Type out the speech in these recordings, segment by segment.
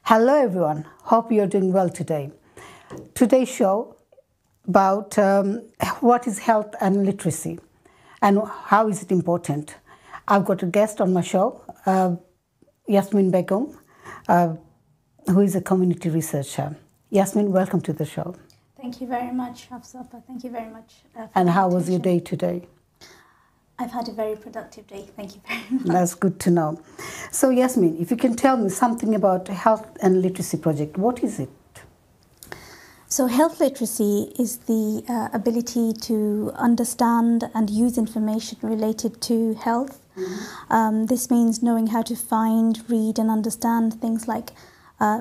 Hello everyone, hope you're doing well today. Today's show about what is health and literacy and how is it important. I've got a guest on my show, Yasmin Begum, who is a community researcher. Yasmin, welcome to the show. Thank you very much, Hafsa. Thank you very much. And how was your day today? I've had a very productive day. Thank you very much. That's good to know. So, Yasmin, if you can tell me something about Health and Literacy Project, what is it? So, health literacy is the ability to understand and use information related to health. Mm-hmm. This means knowing how to find, read, and understand things like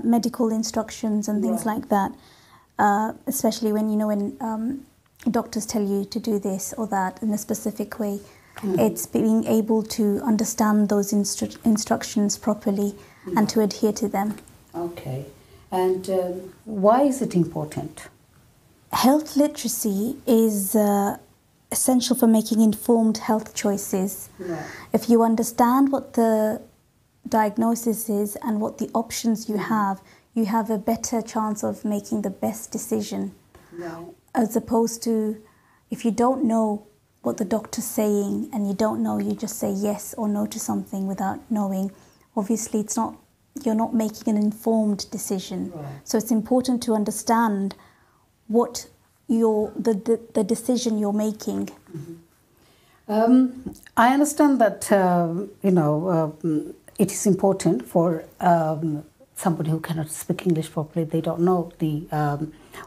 medical instructions and things like that. Especially when doctors tell you to do this or that in a specific way. Mm-hmm. It's being able to understand those instructions properly and to adhere to them. Okay. And why is it important? Health literacy is essential for making informed health choices. Right. If you understand what the diagnosis is and what the options you have a better chance of making the best decision. Right. As opposed to if you don't know what the doctor's saying and you don't know, you just say yes or no to something without knowing. Obviously, you're not making an informed decision. Right. So it's important to understand what the decision you're making. Mm-hmm. I understand that it is important for somebody who cannot speak English properly. They don't know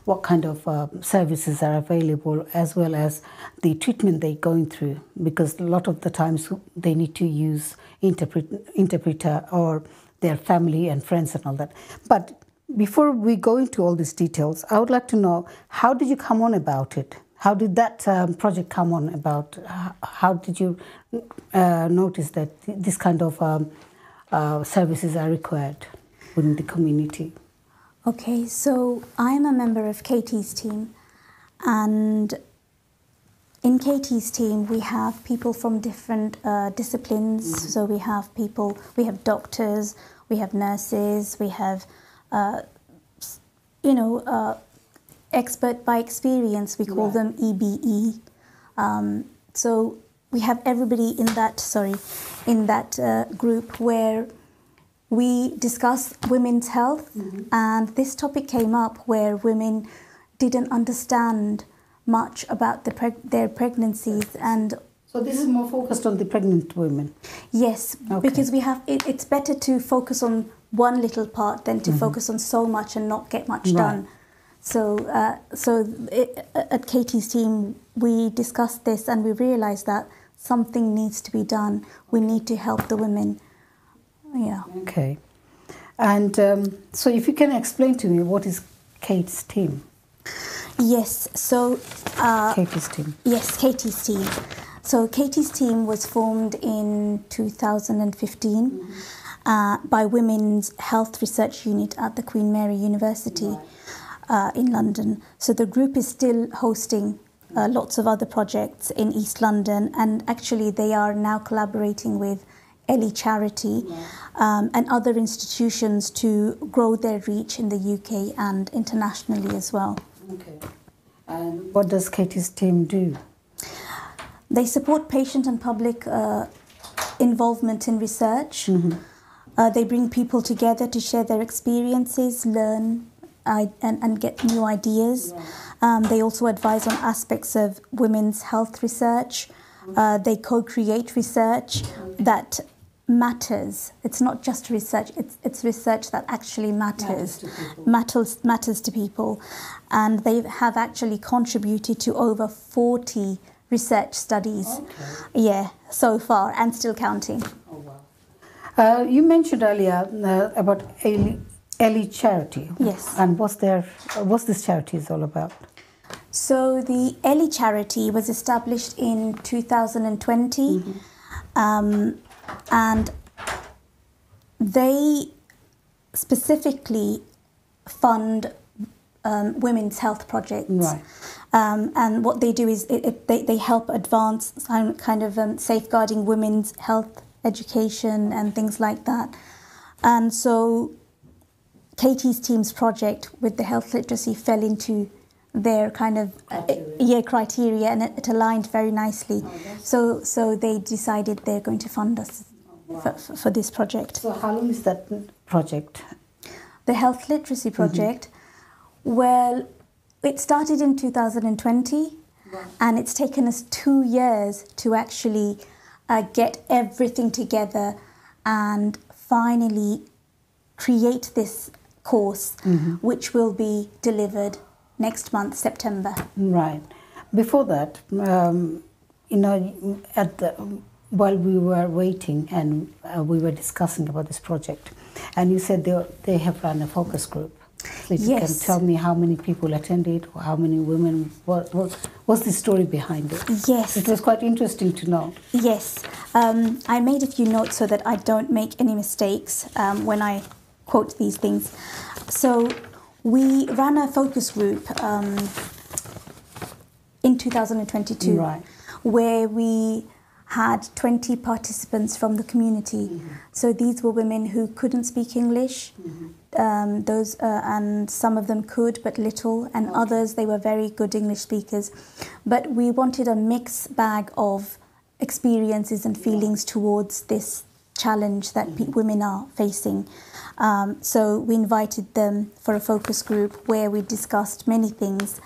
what kind of services are available, as well as the treatment they're going through, because a lot of the times they need to use interpreter or their family and friends and all that. But before we go into all these details, I would like to know, how did you come on about it? How did that project come on about? How did you notice that this kind of services are required within the community? Okay, so I'm a member of Katie's team, and in Katie's team we have people from different disciplines. Mm-hmm. So we have doctors, we have nurses, we have expert by experience, we call them EBE. So we have everybody in that group where we discuss women's health. Mm-hmm. And this topic came up where women didn't understand much about their pregnancies. And so this is more focused on the pregnant women? Yes, okay. Because it's better to focus on one little part than to focus on so much and not get much done. So at Katie's team, we discussed this and we realised that something needs to be done. We need to help the women. Yeah. Okay. And so if you can explain to me, what is Kate's team? Yes. So Katie's team. Yes, Katie's team. So Katie's team was formed in 2015 by Women's Health Research Unit at the Queen Mary University in London. So the group is still hosting lots of other projects in East London, and actually they are now collaborating with Ellie Charity and other institutions to grow their reach in the UK and internationally as well. Okay. And what does Katie's team do? They support patient and public involvement in research. Mm-hmm. They bring people together to share their experiences, learn and get new ideas. Yeah. They also advise on aspects of women's health research. They co-create research that matters. It's not just research, it's research that actually matters to people. And they have actually contributed to over 40 research studies. Okay. So far, and still counting. Oh, wow. You mentioned earlier about Ellie Charity. Yes. And what's this charity is all about? So the Ellie Charity was established in 2020. Mm-hmm. And they specifically fund women's health projects. Right. And what they do is they help advance kind of safeguarding women's health education and things like that. And so Katie's team's project with the health literacy fell into their kind of criteria, and it aligned very nicely. So they decided they're going to fund us for this project. So how long is that project? The health literacy project, well, it started in 2020, and it's taken us 2 years to actually get everything together and finally create this course, which will be delivered next month, September. Right. Before that, while we were waiting and we were discussing about this project, and you said they have run a focus group. So if you can tell me how many people attended, or how many women, what's the story behind it? Yes. It was quite interesting to know. Yes. I made a few notes so that I don't make any mistakes when I quote these things. So we ran a focus group in 2022, right, where we had 20 participants from the community. So these were women who couldn't speak English. And some of them could, but little, and others, they were very good English speakers. But we wanted a mixed bag of experiences and feelings towards this challenge that women are facing. So we invited them for a focus group where we discussed many things.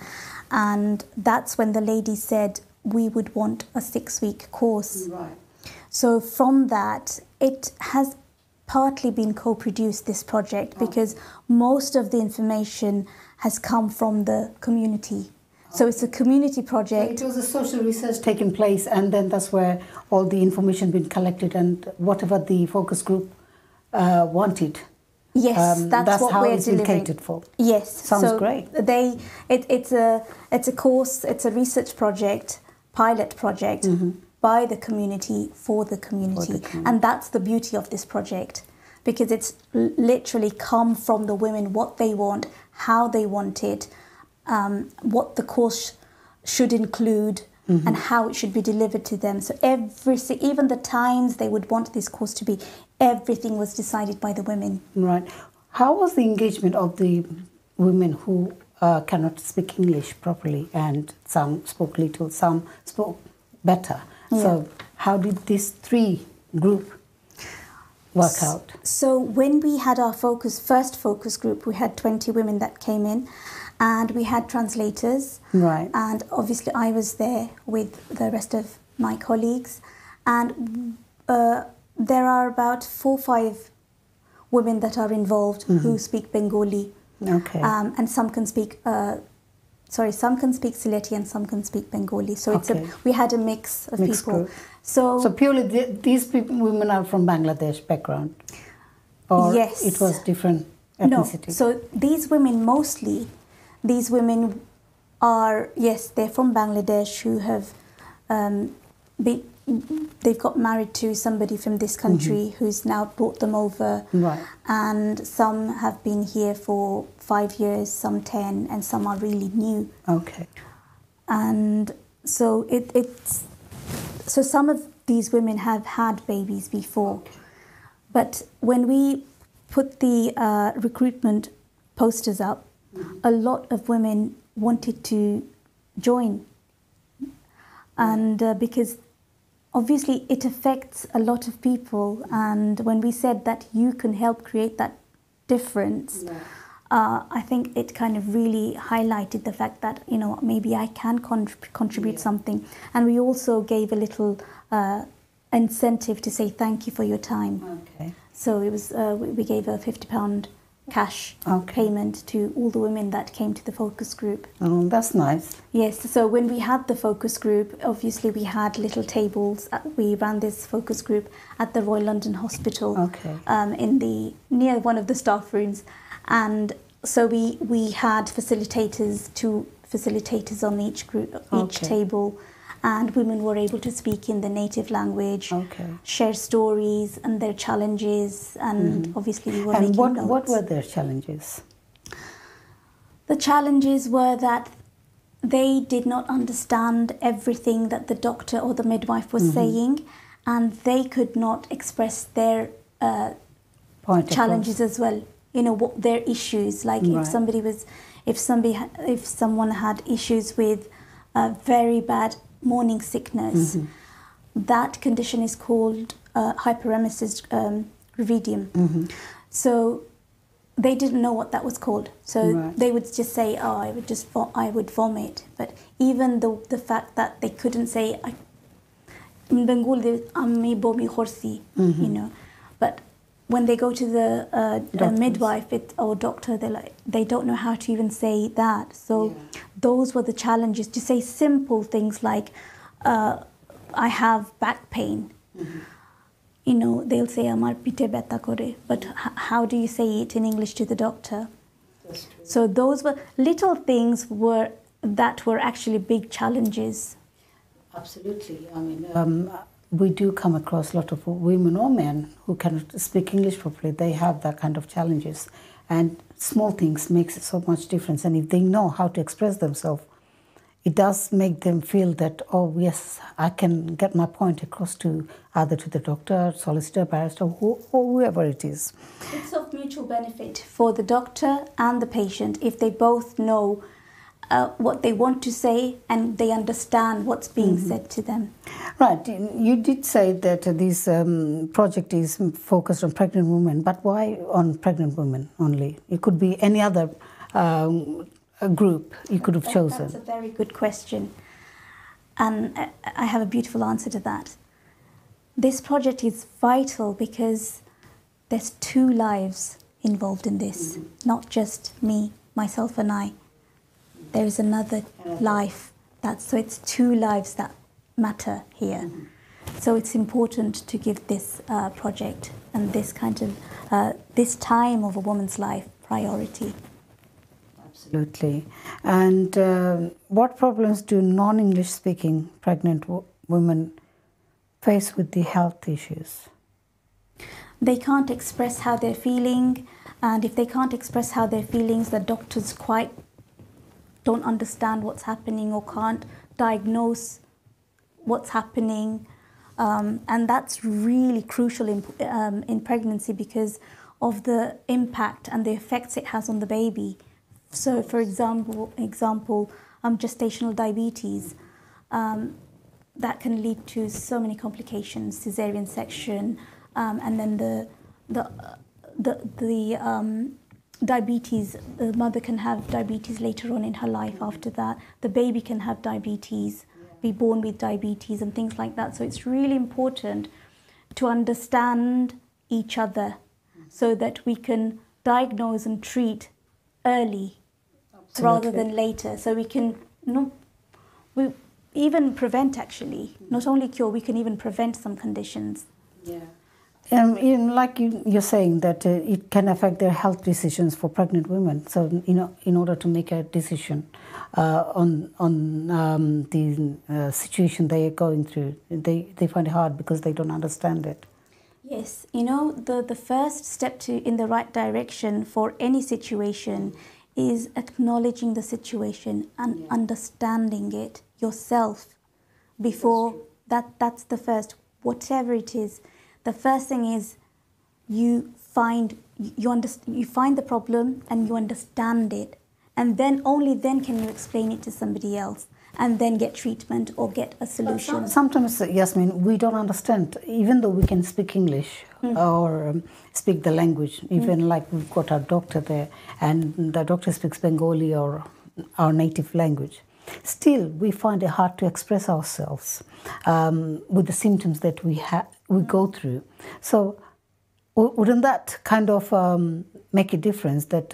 And that's when the lady said we would want a 6-week course. Right. So from that, it has partly been co-produced, this project, because most of the information has come from the community. So it's a community project. So it was a social research taking place, and then that's where all the information been collected, and whatever the focus group wanted. Yes, that's what how we're it's been delivering. catered for. Yes, sounds great. It's a course. It's a research project, pilot project by the community for the community, and that's the beauty of this project, because it's literally come from the women, what they want, how they want it, what the course should include, and how it should be delivered to them. So even the times they would want this course to be, everything was decided by the women. Right. How was the engagement of the women who cannot speak English properly, and some spoke little, some spoke better? Yeah. So how did this 3 group work out? So when we had our first focus group, we had 20 women that came in, and we had translators. Right. And obviously I was there with the rest of my colleagues. And there are about 4 or 5 women that are involved who speak Bengali. Okay. And some can speak Sylheti and some can speak Bengali. So we had a mix of people. Group. So purely these women are from Bangladesh background? Or yes. It was different ethnicity? No. So these women are, yes, they're from Bangladesh who have they've got married to somebody from this country who's now brought them over. Right. And some have been here for 5 years, some 10, and some are really new. Okay. And so so some of these women have had babies before. Okay. But when we put the recruitment posters up, a lot of women wanted to join. And because obviously it affects a lot of people, and when we said that you can help create that difference, I think it kind of really highlighted the fact that, maybe I can contribute something. And we also gave a little incentive to say thank you for your time. Okay. So it was we gave a £50 cash payment to all the women that came to the focus group. Oh, that's nice. Yes, so when we had the focus group, obviously we had little tables. We ran this focus group at the Royal London Hospital, near one of the staff rooms. And so we had two facilitators on each table, and women were able to speak in the native language, share stories and their challenges, and obviously we were making notes. And what were their challenges? The challenges were that they did not understand everything that the doctor or the midwife was saying, and they could not express their challenges as well. what their issues, like Right. if someone had issues with very bad morning sickness, that condition is called hyperemesis gravidium. So they didn't know what that was called. So Right. they would just say, "Oh, I would vomit." But even the fact that they couldn't say, in Bengali, "Ammi bomi khorsi," but when they go to the midwife or doctor, they don't know how to even say that. So those were the challenges, to say simple things like, "I have back pain." They'll say, "Amar pite beta kore," but how do you say it in English to the doctor? That's true. So those were little things that were actually big challenges. Absolutely. I mean, we do come across a lot of women or men who cannot speak English properly. They have that kind of challenges, and small things makes so much difference. And if they know how to express themselves, it does make them feel that, oh yes, I can get my point across to either to the doctor, solicitor, barrister, or whoever it is. It's of mutual benefit for the doctor and the patient if they both know what they want to say and they understand what's being said to them. Right. You did say that this project is focused on pregnant women, but why on pregnant women only? It could be any other group you could have chosen. That's a very good question. And I have a beautiful answer to that. This project is vital because there's 2 lives involved in this, not just me, myself and I. There is another life. So it's 2 lives that matter here. So it's important to give this project and this kind of this time of a woman's life priority. Absolutely. And what problems do non-English speaking pregnant women face with the health issues? They can't express how they're feeling, and if they can't express how they're feeling, the doctors quite don't understand what's happening or can't diagnose what's happening. And that's really crucial in pregnancy because of the impact and the effects it has on the baby. So, for example, gestational diabetes, that can lead to so many complications, cesarean section, and then the diabetes. The mother can have diabetes later on in her life. After that, the baby can have diabetes, be born with diabetes, and things like that. So it's really important to understand each other so that we can diagnose and treat early. Absolutely. Rather than later, so we can we even prevent, actually, not only cure, we can even prevent some conditions. Yeah. Like you're saying that it can affect their health decisions for pregnant women. So in order to make a decision on the situation they are going through, they find it hard because they don't understand it. Yes, the first step in the right direction for any situation is acknowledging the situation and understanding it yourself before that's the first, whatever it is. The first thing is you find the problem and you understand it, and then only then can you explain it to somebody else and then get treatment or get a solution. Sometimes, Yasmin, we don't understand, even though we can speak English or speak the language, even like we've got our doctor there and the doctor speaks Bengali or our native language. Still, we find it hard to express ourselves with the symptoms that we go through. So wouldn't that kind of make a difference that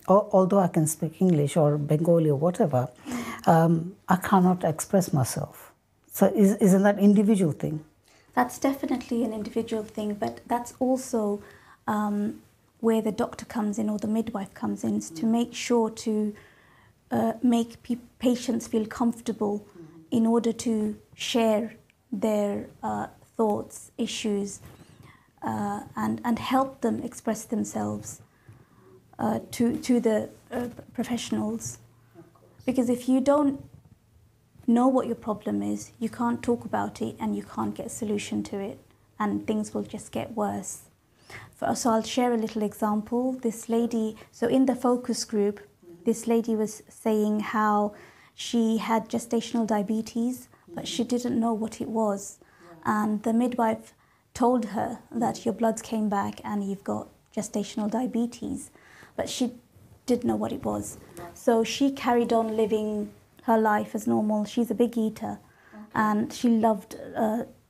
although I can speak English or Bengali or whatever, I cannot express myself? So isn't that an individual thing? That's definitely an individual thing, but that's also where the doctor comes in or the midwife comes in, is to make sure to make patients feel comfortable in order to share their thoughts, issues, and help them express themselves to the professionals. Because if you don't know what your problem is, you can't talk about it and you can't get a solution to it, and things will just get worse. So I'll share a little example. This lady, so in the focus group, this lady was saying how she had gestational diabetes, but she didn't know what it was. And the midwife told her that your bloods came back and you've got gestational diabetes, but she didn't know what it was. So she carried on living her life as normal. She's a big eater, and she loved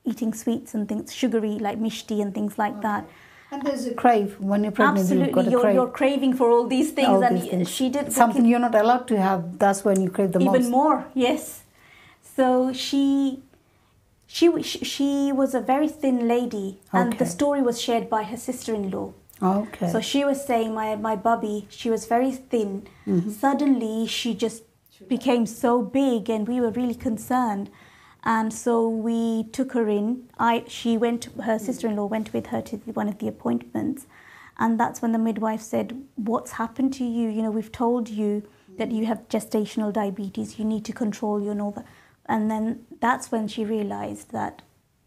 eating sweets and things, sugary, like mishti and things like that. And there's a crave when you're pregnant. Absolutely, You've got a crave. you're craving for all these things, All and these things. she did something you're not allowed to have. That's when you crave the most. Even more, yes. So she was a very thin lady, and the story was shared by her sister-in-law. Okay. So she was saying, my bubby, she was very thin. Suddenly, she just became so big, and we were really concerned. And so we took her in. Her sister-in-law went with her to one of the appointments, and that's when the midwife said, "What's happened to you? You know, we've told you that you have gestational diabetes. You need to control your all that." And then that's when she realized that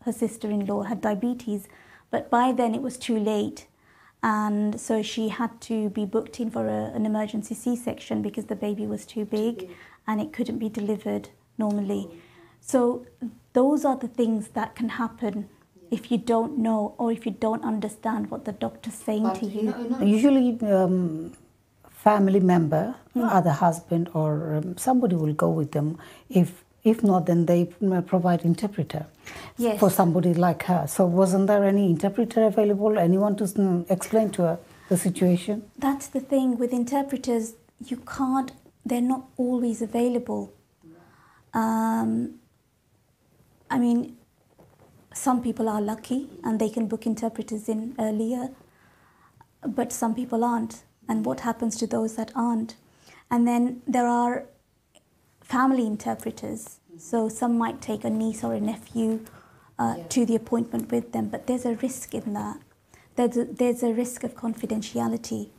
her sister-in-law had diabetes, but by then it was too late. And so she had to be booked in for an emergency C-section because the baby was too big and it couldn't be delivered normally. So those are the things that can happen if you don't know or if you don't understand what the doctor's saying to you. Usually family member, either husband or somebody will go with them. If not, then they provide interpreter for somebody like her. So wasn't there any interpreter available? Anyone to explain to her the situation? That's the thing with interpreters. You can't. They're not always available. I mean, some people are lucky and they can book interpreters in earlier, but some people aren't. And what happens to those that aren't? And then there are family interpreters. So some might take a niece or a nephew to the appointment with them, but there's a risk in that. There's a risk of confidentiality.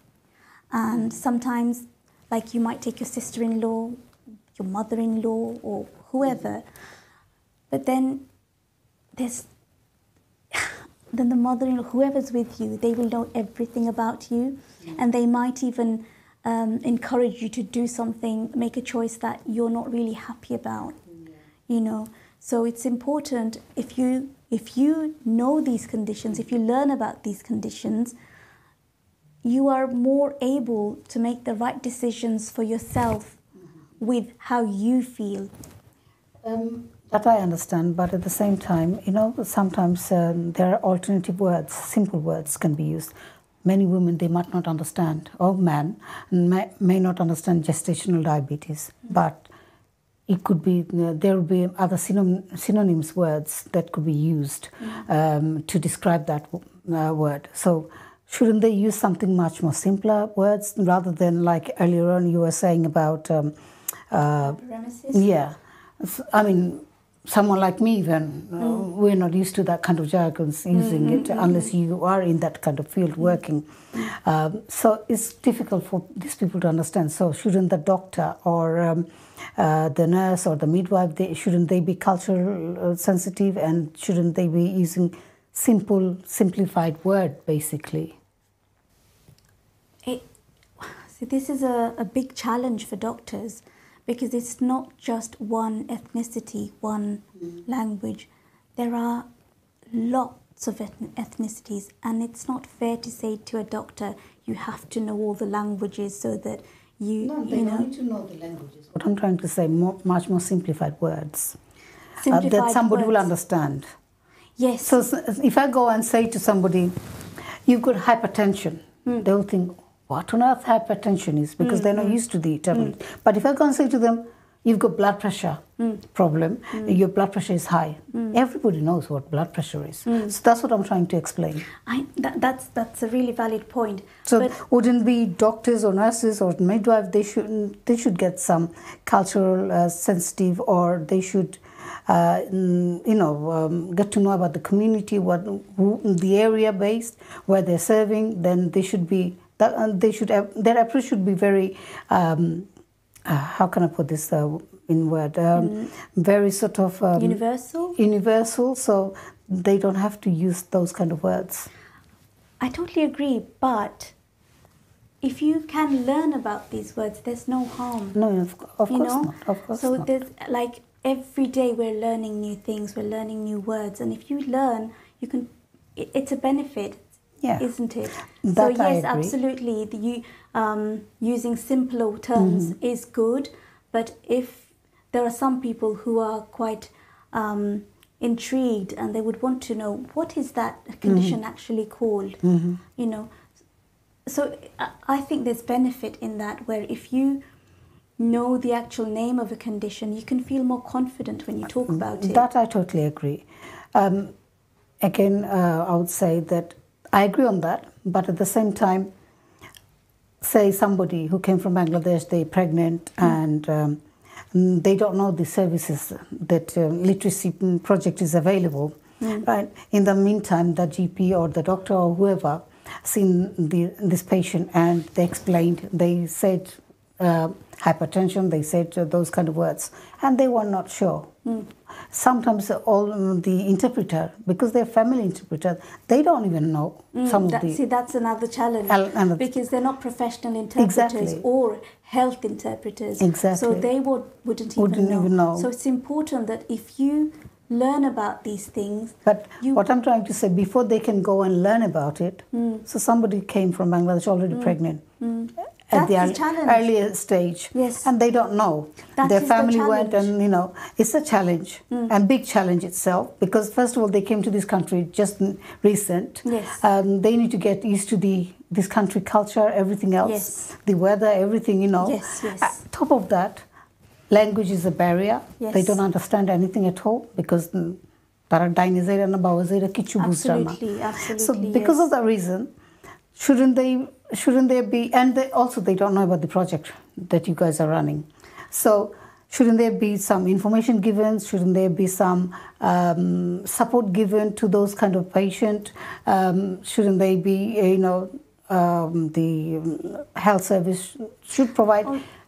And sometimes, like, you might take your sister-in-law, your mother-in-law, or whoever, but then then the mother-in-law, whoever's with you, they will know everything about you, and they might even encourage you to do something, make a choice that you're not really happy about, you know. So it's important, if you know these conditions, if you learn about these conditions, you are more able to make the right decisions for yourself with how you feel. That I understand, but at the same time, you know, sometimes there are alternative words, simple words can be used. Many women, they might not understand, or men may not understand gestational diabetes, but it could be, there will be other synonyms words that could be used to describe that word. So shouldn't they use something much more simpler words rather than, like earlier on you were saying about... yeah. I mean, someone like me even, we're not used to that kind of jargons, using it unless you are in that kind of field working. So it's difficult for these people to understand. So shouldn't the doctor or the nurse or the midwife, shouldn't they be cultural sensitive, and shouldn't they be using simplified word, basically? So this is a big challenge for doctors, because it's not just one ethnicity, one language. There are lots of ethnicities, and it's not fair to say to a doctor, you have to know all the languages so that you No, they you know. don't need to know the languages. What I'm trying to say, much more simplified words Simplified that somebody will words. understand. Yes. So if I go and say to somebody, you've got hypertension, they'll think, what on earth hypertension is, because they're not used to the term. But if I go and say to them, you've got blood pressure problem, your blood pressure is high, everybody knows what blood pressure is. So that's what I'm trying to explain. That's a really valid point. So But wouldn't be doctors or nurses or midwives, they should get some cultural sensitive, or they should get to know about the community, the area based where they're serving. Then they should be their approach should be very how can I put this in word, very sort of universal. So they don't have to use those kind of words. I totally agree, but if you can learn about these words, there's no harm. No, of course not. Of course so not. there's like every day we're learning new things, we're learning new words, and if you learn, you can. It's a benefit, isn't it? That so I yes, agree. absolutely. Using simpler terms is good, but if there are some people who are quite intrigued and they would want to know what is that condition actually called, you know. So I think there's benefit in that, where if you know the actual name of a condition, you can feel more confident when you talk about it. That I totally agree. Again, I would say that I agree on that, but at the same time, say somebody who came from Bangladesh, they're pregnant and they don't know the services that literacy project is available. Right? In the meantime, the GP or the doctor or whoever seen this patient and they explained, they said hypertension, they said those kind of words, and they were not sure. Sometimes the interpreter, because they're family interpreter, they don't even know some of the... See, that's another challenge, because they're not professional interpreters or health interpreters. So they wouldn't even know. So it's important that if you learn about these things... But what I'm trying to say, before they can go and learn about it, so somebody came from Bangladesh already pregnant. At the earlier stage, and they don't know. Their family went, and it's a challenge, and big challenge itself, because first of all they came to this country just recent. They need to get used to this country culture, everything else, the weather, everything. Top of that, language is a barrier. They don't understand anything at all, because absolutely. So because of that reason, shouldn't there be, and they don't know about the project that you guys are running. So shouldn't there be some information given? Shouldn't there be some support given to those kind of patients? Shouldn't they be, the health service should provide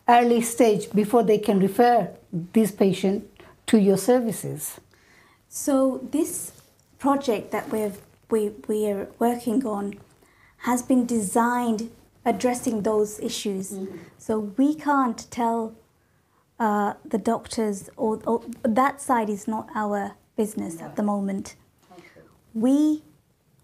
early stage before they can refer this patient to your services? So this project that we're working on has been designed addressing those issues. So we can't tell the doctors, or that side is not our business at the moment. We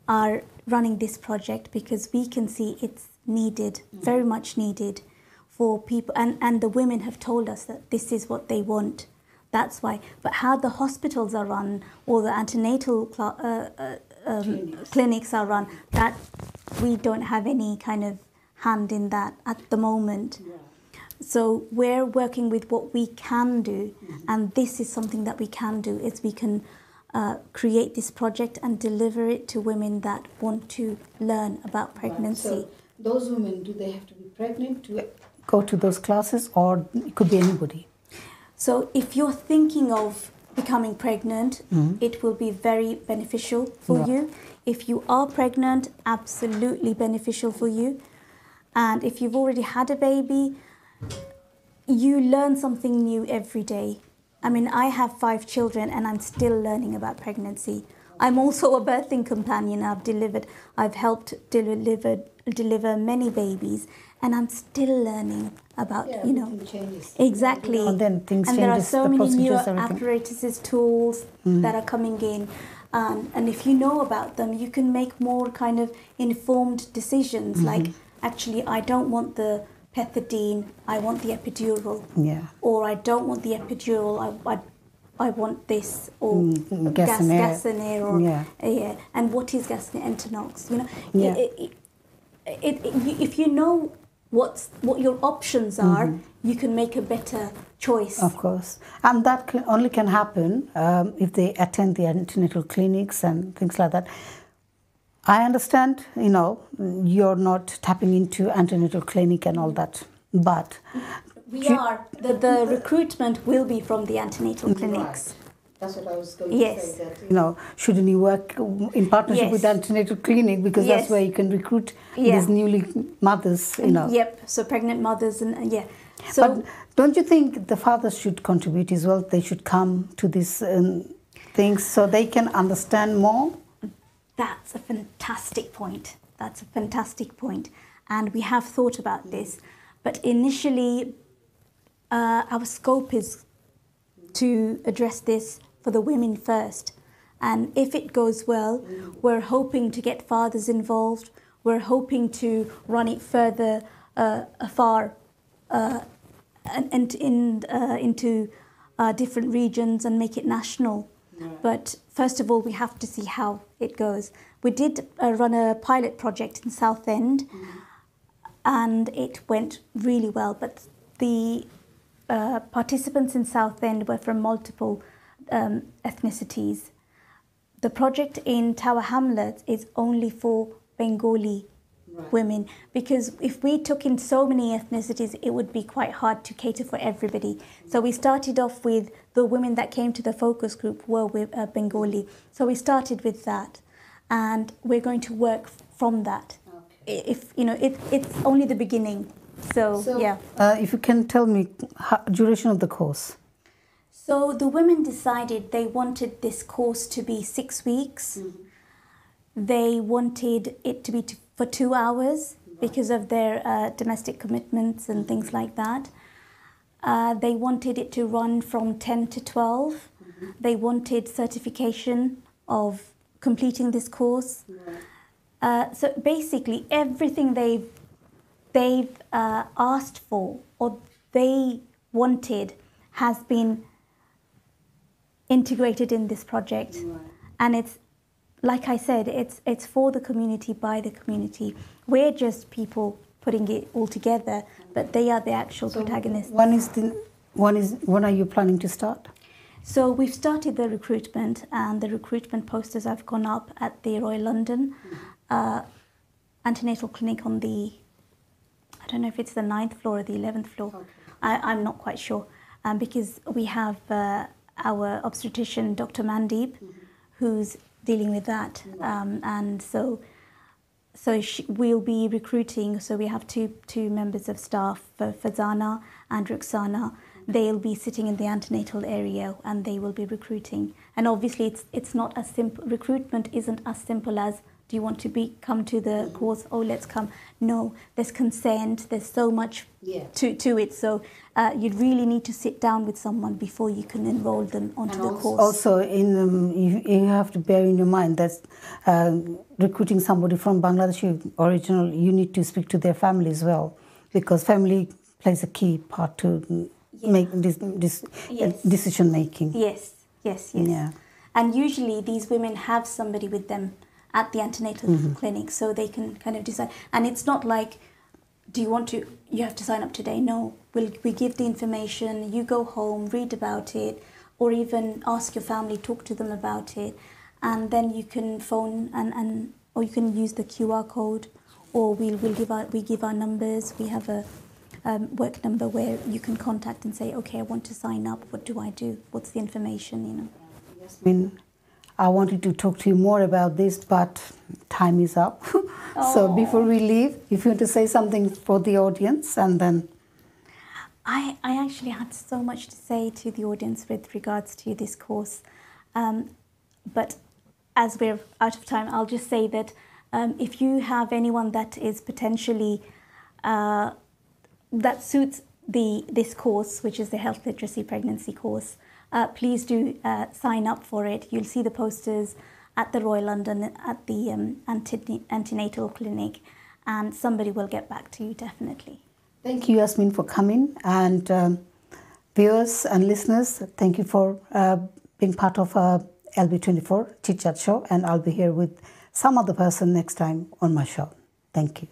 are running this project because we can see it's needed, very much needed for people, and the women have told us that this is what they want. That's why. But how the hospitals are run, or the antenatal clinics are run, that we don't have any kind of hand in that at the moment. So we're working with what we can do, and this is something that we can do, is we can create this project and deliver it to women that want to learn about pregnancy. So those women, do they have to be pregnant to go to those classes, or it could be anybody? So if you're thinking of becoming pregnant, it will be very beneficial for you. If you are pregnant, absolutely beneficial for you. And if you've already had a baby, you learn something new every day. I mean, I have 5 children and I'm still learning about pregnancy. I'm also a birthing companion. I've helped deliver many babies, and I'm still learning about, changes. Exactly. And then things and changes, there are so many new everything. apparatuses, tools that are coming in. And if you know about them, you can make more kind of informed decisions. Like, actually, I don't want the pethidine, I want the epidural. Or I don't want the epidural, I want this, or Gasaner, or and what is Gasaner Entonox? If you know what your options are, you can make a better choice. Of course, and that only can happen if they attend the antenatal clinics and things like that. I understand, you're not tapping into antenatal clinic and all that, but we are. The recruitment will be from the antenatal clinics. Right. That's what I was going to say. That, shouldn't you work in partnership with the antenatal clinic, because that's where you can recruit these newly mothers, Yep. So pregnant mothers and So, but don't you think the fathers should contribute as well? They should come to these things so they can understand more. That's a fantastic point. That's a fantastic point. And we have thought about this. But initially, our scope is to address this for the women first. And if it goes well, we're hoping to get fathers involved. We're hoping to run it further afar and into different regions and make it national. Right. But first of all, we have to see how it goes. We did run a pilot project in Southend, and it went really well. But the participants in Southend were from multiple ethnicities. The project in Tower Hamlets is only for Bengali women, because if we took in so many ethnicities, it would be quite hard to cater for everybody. So we started off with the women that came to the focus group were Bengali. So we started with that, and we're going to work from that. Okay. If you know, it's only the beginning. So yeah. If you can tell me duration of the course. So the women decided they wanted this course to be 6 weeks. They wanted it to be for 2 hours because of their domestic commitments and things like that. They wanted it to run from 10 to 12. They wanted certification of completing this course. So basically everything they've asked for or they wanted has been integrated in this project. And it's, like I said, it's for the community, by the community. We're just people putting it all together, but they are the actual protagonists. When are you planning to start? So we've started the recruitment, and the recruitment posters have gone up at the Royal London antenatal clinic on the, I don't know if it's the 9th floor or the 11th floor. Okay. I'm not quite sure, because we have our obstetrician, Dr. Mandeep, who's dealing with that, and so we'll be recruiting. So we have two members of staff for Fazana and Ruxana. They'll be sitting in the antenatal area, and they will be recruiting. And obviously, it's not as simple. Recruitment isn't as simple as, do you want to come to the course? Oh, let's come. No, there's consent. There's so much to it. So you really need to sit down with someone before you can enroll them onto the course. Also, you have to bear in your mind that recruiting somebody from Bangladeshi original, you need to speak to their family as well, because family plays a key part to make this decision making. Yes. Yeah. And usually these women have somebody with them at the antenatal clinic, so they can kind of decide. And it's not like, you have to sign up today. No, we give the information, you go home, read about it, or even ask your family, talk to them about it, and then you can phone or you can use the QR code, or we give our numbers. We have a work number where you can contact and say, okay, I want to sign up. What do I do? What's the information? Yasmin, I wanted to talk to you more about this, but time is up. So before we leave, if you want to say something for the audience, and then... I actually had so much to say to the audience with regards to this course. But as we're out of time, I'll just say that if you have anyone that is potentially, that suits this course, which is the Health Literacy Pregnancy course, please do sign up for it. You'll see the posters at the Royal London at the antenatal clinic, and somebody will get back to you definitely. Thank you, Yasmin, for coming, and viewers and listeners, thank you for being part of LB24 ChitChat show, and I'll be here with some other person next time on my show. Thank you.